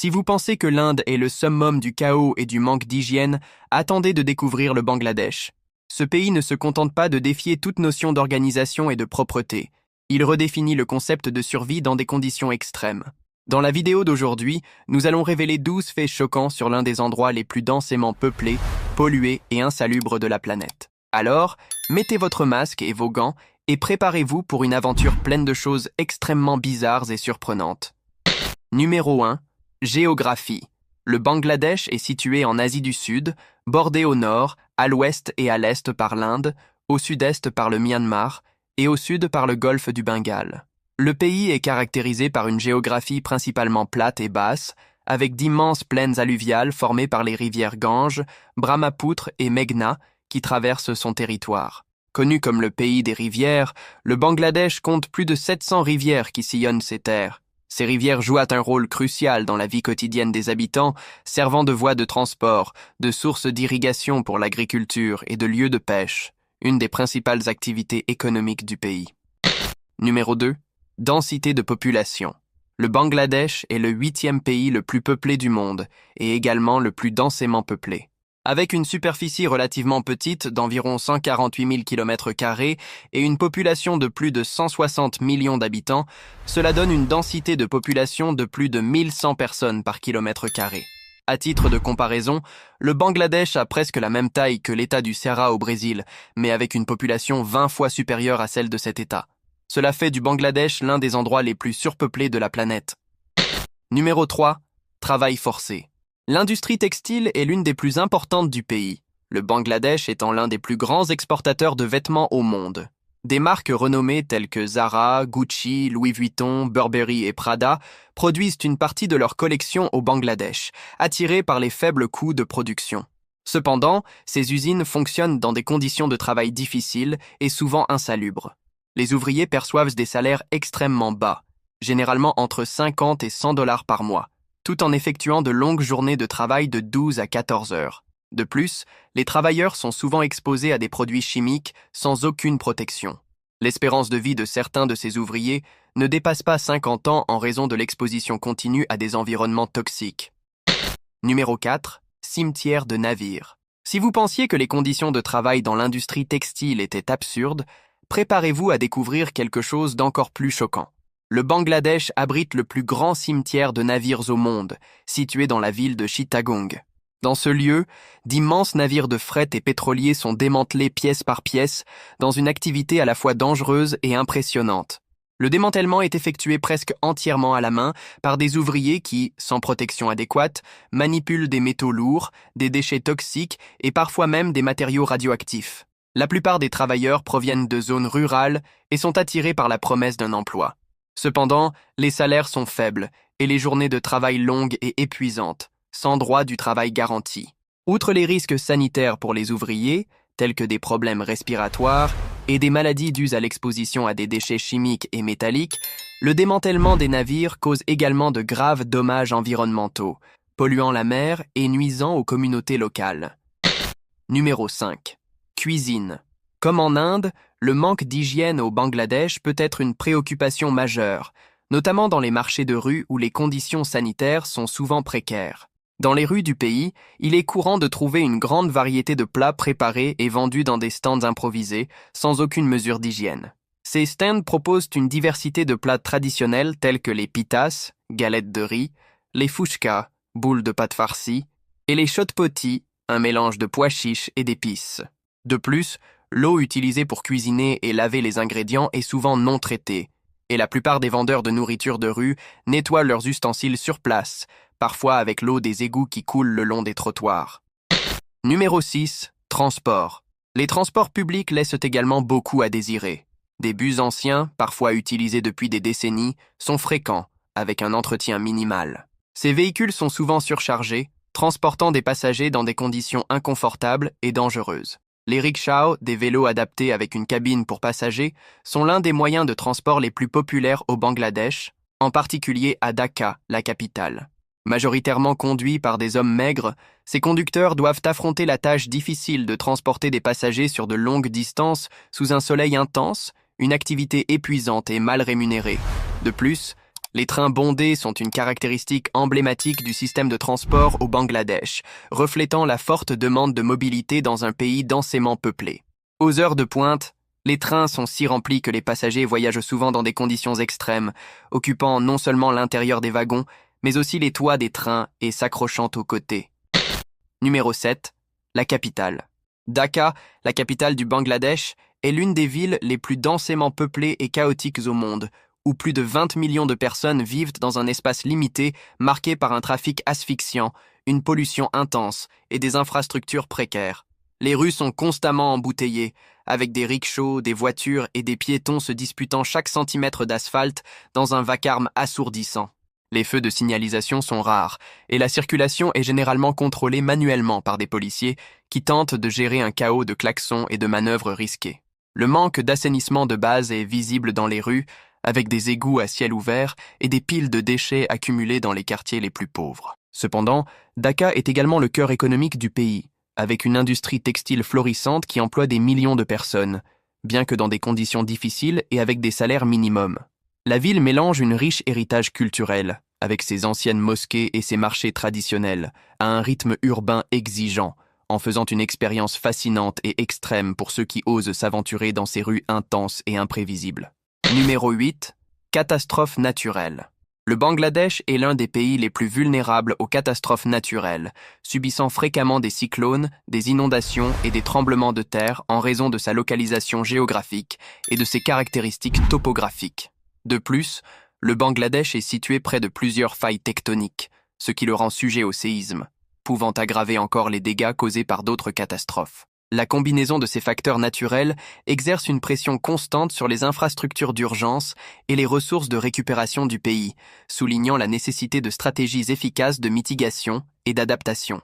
Si vous pensez que l'Inde est le summum du chaos et du manque d'hygiène, attendez de découvrir le Bangladesh. Ce pays ne se contente pas de défier toute notion d'organisation et de propreté. Il redéfinit le concept de survie dans des conditions extrêmes. Dans la vidéo d'aujourd'hui, nous allons révéler 12 faits choquants sur l'un des endroits les plus densément peuplés, pollués et insalubres de la planète. Alors, mettez votre masque et vos gants et préparez-vous pour une aventure pleine de choses extrêmement bizarres et surprenantes. Numéro 1. Géographie. Le Bangladesh est situé en Asie du Sud, bordé au nord, à l'ouest et à l'est par l'Inde, au sud-est par le Myanmar et au sud par le golfe du Bengale. Le pays est caractérisé par une géographie principalement plate et basse, avec d'immenses plaines alluviales formées par les rivières Gange, Brahmapoutre et Meghna qui traversent son territoire. Connu comme le pays des rivières, le Bangladesh compte plus de 700 rivières qui sillonnent ses terres. Ces rivières jouent un rôle crucial dans la vie quotidienne des habitants, servant de voies de transport, de sources d'irrigation pour l'agriculture et de lieux de pêche, une des principales activités économiques du pays. Numéro 2. Densité de population. Le Bangladesh est le 8e pays le plus peuplé du monde et également le plus densément peuplé. Avec une superficie relativement petite d'environ 148 000 km² et une population de plus de 160 millions d'habitants, cela donne une densité de population de plus de 1100 personnes par km². À titre de comparaison, le Bangladesh a presque la même taille que l'État du Ceará au Brésil, mais avec une population 20 fois supérieure à celle de cet État. Cela fait du Bangladesh l'un des endroits les plus surpeuplés de la planète. Numéro 3. Travail forcé. L'industrie textile est l'une des plus importantes du pays, le Bangladesh étant l'un des plus grands exportateurs de vêtements au monde. Des marques renommées telles que Zara, Gucci, Louis Vuitton, Burberry et Prada produisent une partie de leur collection au Bangladesh, attirées par les faibles coûts de production. Cependant, ces usines fonctionnent dans des conditions de travail difficiles et souvent insalubres. Les ouvriers perçoivent des salaires extrêmement bas, généralement entre 50 et 100 $ par mois, tout en effectuant de longues journées de travail de 12 à 14 heures. De plus, les travailleurs sont souvent exposés à des produits chimiques sans aucune protection. L'espérance de vie de certains de ces ouvriers ne dépasse pas 50 ans en raison de l'exposition continue à des environnements toxiques. Numéro 4. Cimetière de navires. Si vous pensiez que les conditions de travail dans l'industrie textile étaient absurdes, préparez-vous à découvrir quelque chose d'encore plus choquant. Le Bangladesh abrite le plus grand cimetière de navires au monde, situé dans la ville de Chittagong. Dans ce lieu, d'immenses navires de fret et pétroliers sont démantelés pièce par pièce dans une activité à la fois dangereuse et impressionnante. Le démantèlement est effectué presque entièrement à la main par des ouvriers qui, sans protection adéquate, manipulent des métaux lourds, des déchets toxiques et parfois même des matériaux radioactifs. La plupart des travailleurs proviennent de zones rurales et sont attirés par la promesse d'un emploi. Cependant, les salaires sont faibles et les journées de travail longues et épuisantes, sans droit du travail garanti. Outre les risques sanitaires pour les ouvriers, tels que des problèmes respiratoires et des maladies dues à l'exposition à des déchets chimiques et métalliques, le démantèlement des navires cause également de graves dommages environnementaux, polluant la mer et nuisant aux communautés locales. Numéro 5. Cuisine. Comme en Inde, le manque d'hygiène au Bangladesh peut être une préoccupation majeure, notamment dans les marchés de rue où les conditions sanitaires sont souvent précaires. Dans les rues du pays, il est courant de trouver une grande variété de plats préparés et vendus dans des stands improvisés, sans aucune mesure d'hygiène. Ces stands proposent une diversité de plats traditionnels tels que les pitas, galettes de riz, les fuchkas, boules de pâte farcie, et les chotpoti, un mélange de pois chiches et d'épices. De plus, l'eau utilisée pour cuisiner et laver les ingrédients est souvent non traitée, et la plupart des vendeurs de nourriture de rue nettoient leurs ustensiles sur place, parfois avec l'eau des égouts qui coulent le long des trottoirs. Numéro 6. Transport. Les transports publics laissent également beaucoup à désirer. Des bus anciens, parfois utilisés depuis des décennies, sont fréquents, avec un entretien minimal. Ces véhicules sont souvent surchargés, transportant des passagers dans des conditions inconfortables et dangereuses. Les rickshaws, des vélos adaptés avec une cabine pour passagers, sont l'un des moyens de transport les plus populaires au Bangladesh, en particulier à Dhaka, la capitale. Majoritairement conduits par des hommes maigres, ces conducteurs doivent affronter la tâche difficile de transporter des passagers sur de longues distances sous un soleil intense, une activité épuisante et mal rémunérée. De plus, Les trains bondés sont une caractéristique emblématique du système de transport au Bangladesh, reflétant la forte demande de mobilité dans un pays densément peuplé. Aux heures de pointe, les trains sont si remplis que les passagers voyagent souvent dans des conditions extrêmes, occupant non seulement l'intérieur des wagons, mais aussi les toits des trains et s'accrochant aux côtés. Numéro 7. La capitale. Dhaka, la capitale du Bangladesh, est l'une des villes les plus densément peuplées et chaotiques au monde, où plus de 20 millions de personnes vivent dans un espace limité marqué par un trafic asphyxiant, une pollution intense et des infrastructures précaires. Les rues sont constamment embouteillées, avec des rickshaws, des voitures et des piétons se disputant chaque centimètre d'asphalte dans un vacarme assourdissant. Les feux de signalisation sont rares, et la circulation est généralement contrôlée manuellement par des policiers qui tentent de gérer un chaos de klaxons et de manœuvres risquées. Le manque d'assainissement de base est visible dans les rues, avec des égouts à ciel ouvert et des piles de déchets accumulés dans les quartiers les plus pauvres. Cependant, Dhaka est également le cœur économique du pays, avec une industrie textile florissante qui emploie des millions de personnes, bien que dans des conditions difficiles et avec des salaires minimums. La ville mélange un riche héritage culturel, avec ses anciennes mosquées et ses marchés traditionnels, à un rythme urbain exigeant, en faisant une expérience fascinante et extrême pour ceux qui osent s'aventurer dans ces rues intenses et imprévisibles. Numéro 8. Catastrophes naturelles. Le Bangladesh est l'un des pays les plus vulnérables aux catastrophes naturelles, subissant fréquemment des cyclones, des inondations et des tremblements de terre en raison de sa localisation géographique et de ses caractéristiques topographiques. De plus, le Bangladesh est situé près de plusieurs failles tectoniques, ce qui le rend sujet au séisme, pouvant aggraver encore les dégâts causés par d'autres catastrophes. La combinaison de ces facteurs naturels exerce une pression constante sur les infrastructures d'urgence et les ressources de récupération du pays, soulignant la nécessité de stratégies efficaces de mitigation et d'adaptation.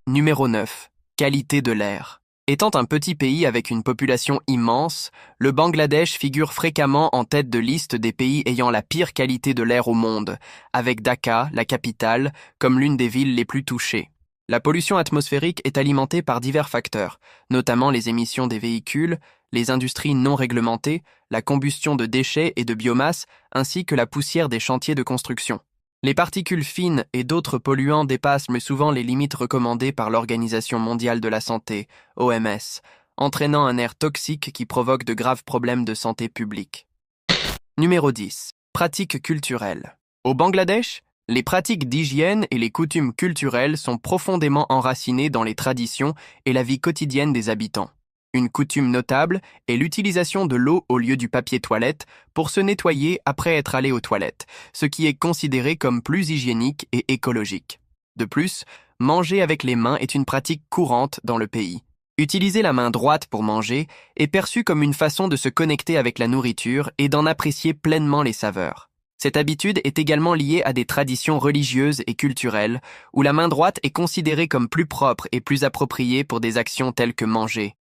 Numéro 9. Qualité de l'air. Étant un petit pays avec une population immense, le Bangladesh figure fréquemment en tête de liste des pays ayant la pire qualité de l'air au monde, avec Dhaka, la capitale, comme l'une des villes les plus touchées. La pollution atmosphérique est alimentée par divers facteurs, notamment les émissions des véhicules, les industries non réglementées, la combustion de déchets et de biomasse, ainsi que la poussière des chantiers de construction. Les particules fines et d'autres polluants dépassent mais souvent les limites recommandées par l'Organisation mondiale de la santé, OMS, entraînant un air toxique qui provoque de graves problèmes de santé publique. Numéro 10. Pratiques culturelles. Au Bangladesh, les pratiques d'hygiène et les coutumes culturelles sont profondément enracinées dans les traditions et la vie quotidienne des habitants. Une coutume notable est l'utilisation de l'eau au lieu du papier toilette pour se nettoyer après être allé aux toilettes, ce qui est considéré comme plus hygiénique et écologique. De plus, manger avec les mains est une pratique courante dans le pays. Utiliser la main droite pour manger est perçu comme une façon de se connecter avec la nourriture et d'en apprécier pleinement les saveurs. Cette habitude est également liée à des traditions religieuses et culturelles, où la main droite est considérée comme plus propre et plus appropriée pour des actions telles que manger.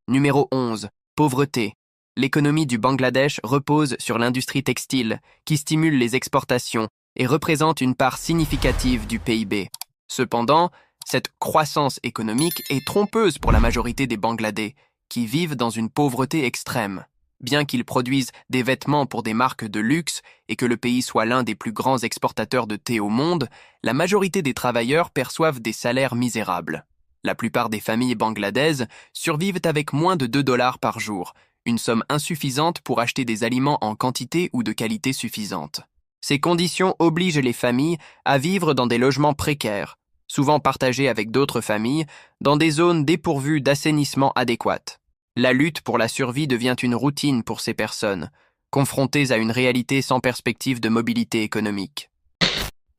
Numéro 11. Pauvreté. L'économie du Bangladesh repose sur l'industrie textile, qui stimule les exportations et représente une part significative du PIB. Cependant, cette croissance économique est trompeuse pour la majorité des Bangladais, qui vivent dans une pauvreté extrême. Bien qu'ils produisent des vêtements pour des marques de luxe et que le pays soit l'un des plus grands exportateurs de thé au monde, la majorité des travailleurs perçoivent des salaires misérables. La plupart des familles bangladaises survivent avec moins de 2 dollars par jour, une somme insuffisante pour acheter des aliments en quantité ou de qualité suffisante. Ces conditions obligent les familles à vivre dans des logements précaires, souvent partagés avec d'autres familles, dans des zones dépourvues d'assainissement adéquat. La lutte pour la survie devient une routine pour ces personnes, confrontées à une réalité sans perspective de mobilité économique.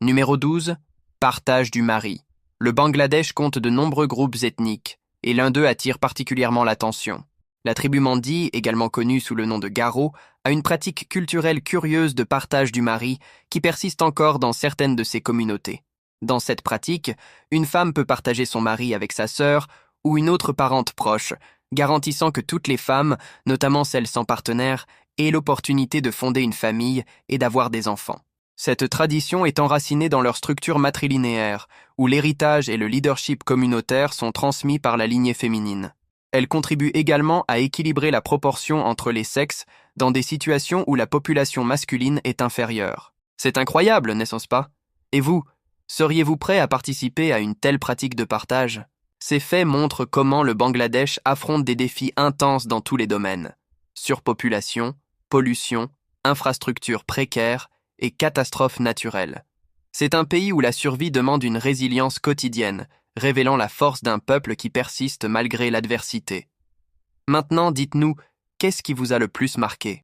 Numéro 12. Partage du mari. Le Bangladesh compte de nombreux groupes ethniques, et l'un d'eux attire particulièrement l'attention. La tribu Mandi, également connue sous le nom de Garo, a une pratique culturelle curieuse de partage du mari qui persiste encore dans certaines de ses communautés. Dans cette pratique, une femme peut partager son mari avec sa sœur ou une autre parente proche, garantissant que toutes les femmes, notamment celles sans partenaire, aient l'opportunité de fonder une famille et d'avoir des enfants. Cette tradition est enracinée dans leur structure matrilinéaire, où l'héritage et le leadership communautaire sont transmis par la lignée féminine. Elle contribue également à équilibrer la proportion entre les sexes dans des situations où la population masculine est inférieure. C'est incroyable, n'est-ce pas? Et vous, seriez-vous prêt à participer à une telle pratique de partage? Ces faits montrent comment le Bangladesh affronte des défis intenses dans tous les domaines. Surpopulation, pollution, infrastructures précaires et catastrophes naturelles. C'est un pays où la survie demande une résilience quotidienne, révélant la force d'un peuple qui persiste malgré l'adversité. Maintenant, dites-nous, qu'est-ce qui vous a le plus marqué?